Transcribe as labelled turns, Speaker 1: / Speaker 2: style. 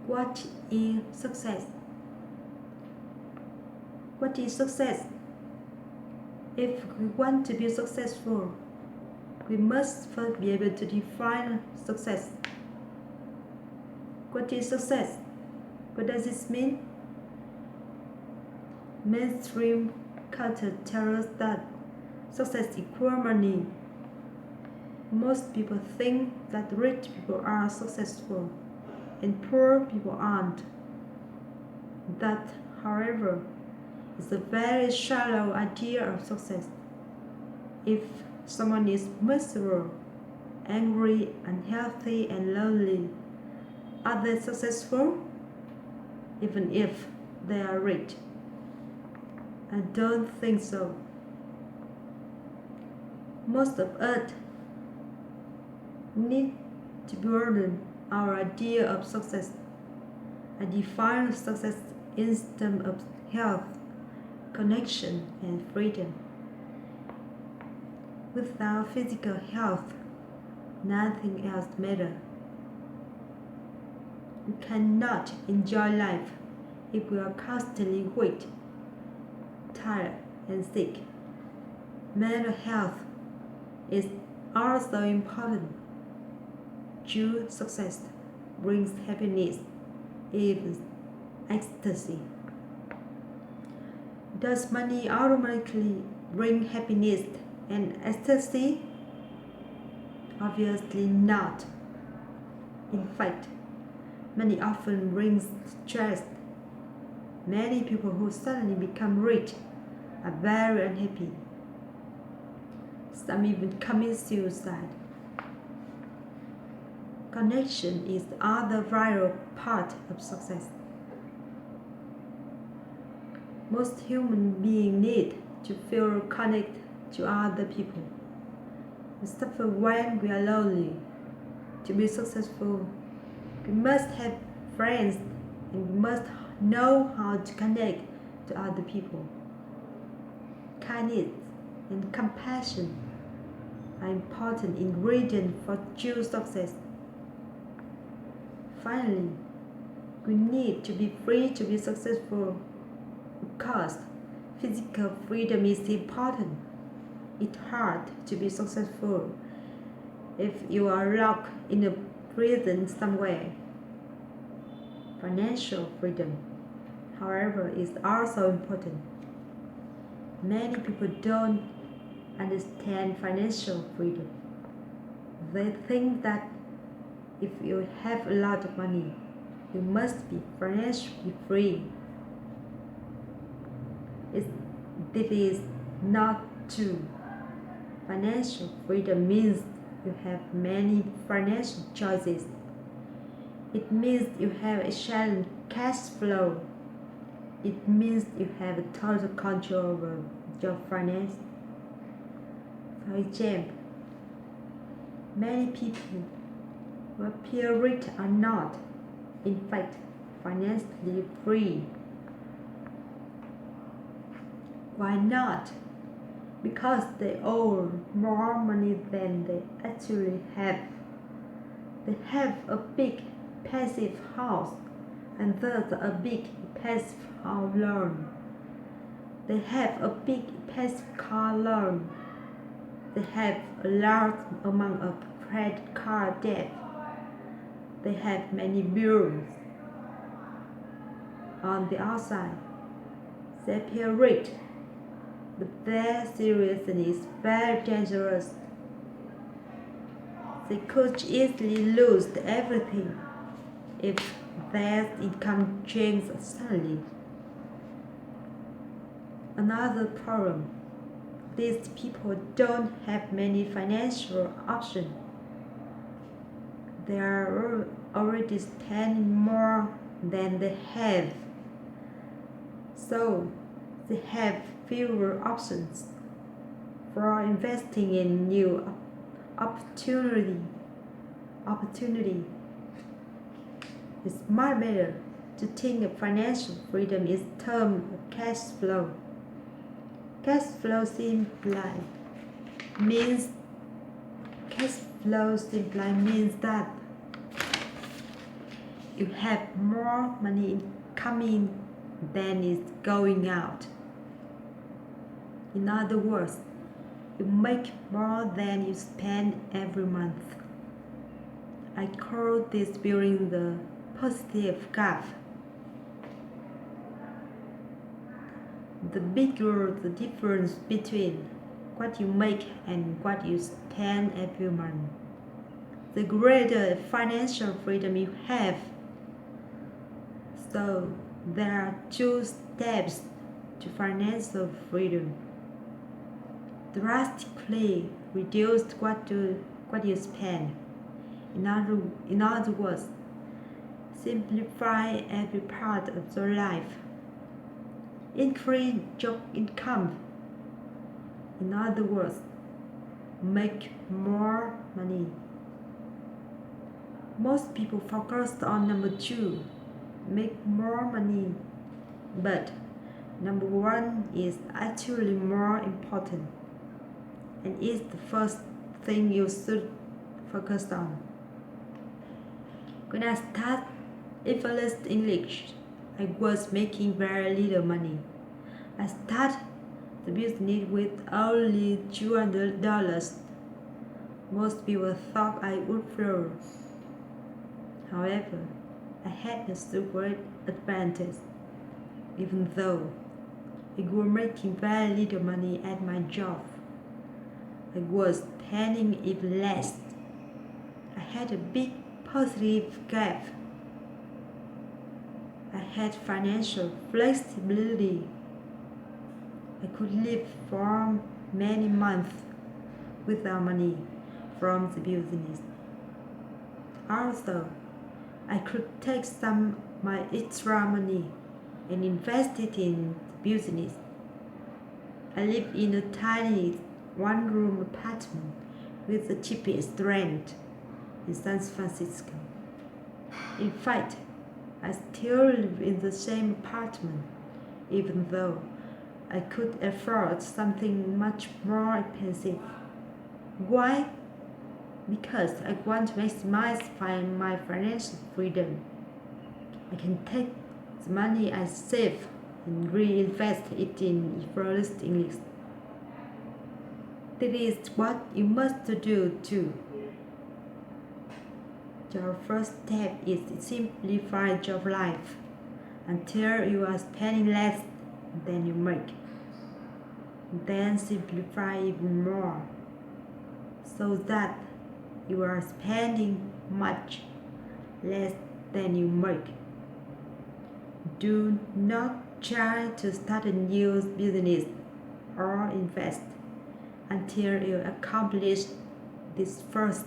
Speaker 1: What is success? What is success? If we want to be successful, we must first be able to define success. What is success? What does it mean? Mainstream culture tells us that success equals money. Most people think that rich people are successful and poor people aren't. That, however, is a very shallow idea of success. If someone is miserable, angry, unhealthy, and lonely, are they successful? Even if they are rich? I don't think so. Most of us need to broaden our idea of success. I define success in terms of health, connection, and freedom. Without physical health, nothing else matters. We cannot enjoy life if we are constantly weak, tired, and sick. Mental health is also important. True success brings happiness, even ecstasy. Does money automatically bring happiness and ecstasy? Obviously not. In fact, money often brings stress. Many people who suddenly become rich are very unhappy. Some even commit suicide. Connection is the other vital part of success. Most human beings need to feel connected to other people. We suffer when we are lonely. To be successful, we must have friends and we must know how to connect to other people. Kindness and compassion are important ingredients for true success. Finally, we need to be free to be successful. Of course, physical freedom is important. It's hard to be successful if you are locked in a prison somewhere. Financial freedom, however, is also important. Many people don't understand financial freedom. They think that if you have a lot of money, you must be financially free. This is not true. Financial freedom means you have many financial choices. It means you have a excellent cash flow. It means you have total control over your finance. For example, many people who appear rich are not, in fact, financially free. Why not? Because they owe more money than they actually have. They have a big passive house and thus a big passive house loan. They have a big passive car loan. They have a large amount of credit card debt. They have many bills. On the outside, they appear rich, but their seriousness is very dangerous. They could easily lose everything if their income changes suddenly. Another problem, these people don't have many financial options. They are already spending more than they have, so they have fewer options for investing in new opportunity. It's much better to think of financial freedom in terms of cash flow. Cash flow simply means that you have more money coming than is going out. In other words, you make more than you spend every month. I call this building the positive gap. The bigger the difference between what you make and what you spend every month, the greater financial freedom you have. So there are two steps to financial freedom. Drastically reduce what you spend. In other words, simplify every part of your life. Increase your income. In other words, make more money. Most people focus on number 2, make more money. But number 1 is actually more important and is the first thing you should focus on. When I started effortless English, I was making very little money. I started the business with only $200. Most people thought I would fail. However, I had a super advantage. Even though I was making very little money at my job, I was spending even less. I had a big positive gap. I had financial flexibility. I could live for many months without money from the business. Also, I could take some of my extra money and invest it in the business. I lived in a tiny one-room apartment with the cheapest rent in San Francisco. In fact, I still live in the same apartment, even though I could afford something much more expensive. Why? Because I want to maximize my financial freedom. I can take the money I save and reinvest it in effortless English. That is what you must do too. Your first step is to simplify your life until you are spending less than you make. Then simplify even more so that you are spending much less than you make. Do not try to start a new business or invest until you accomplish this first.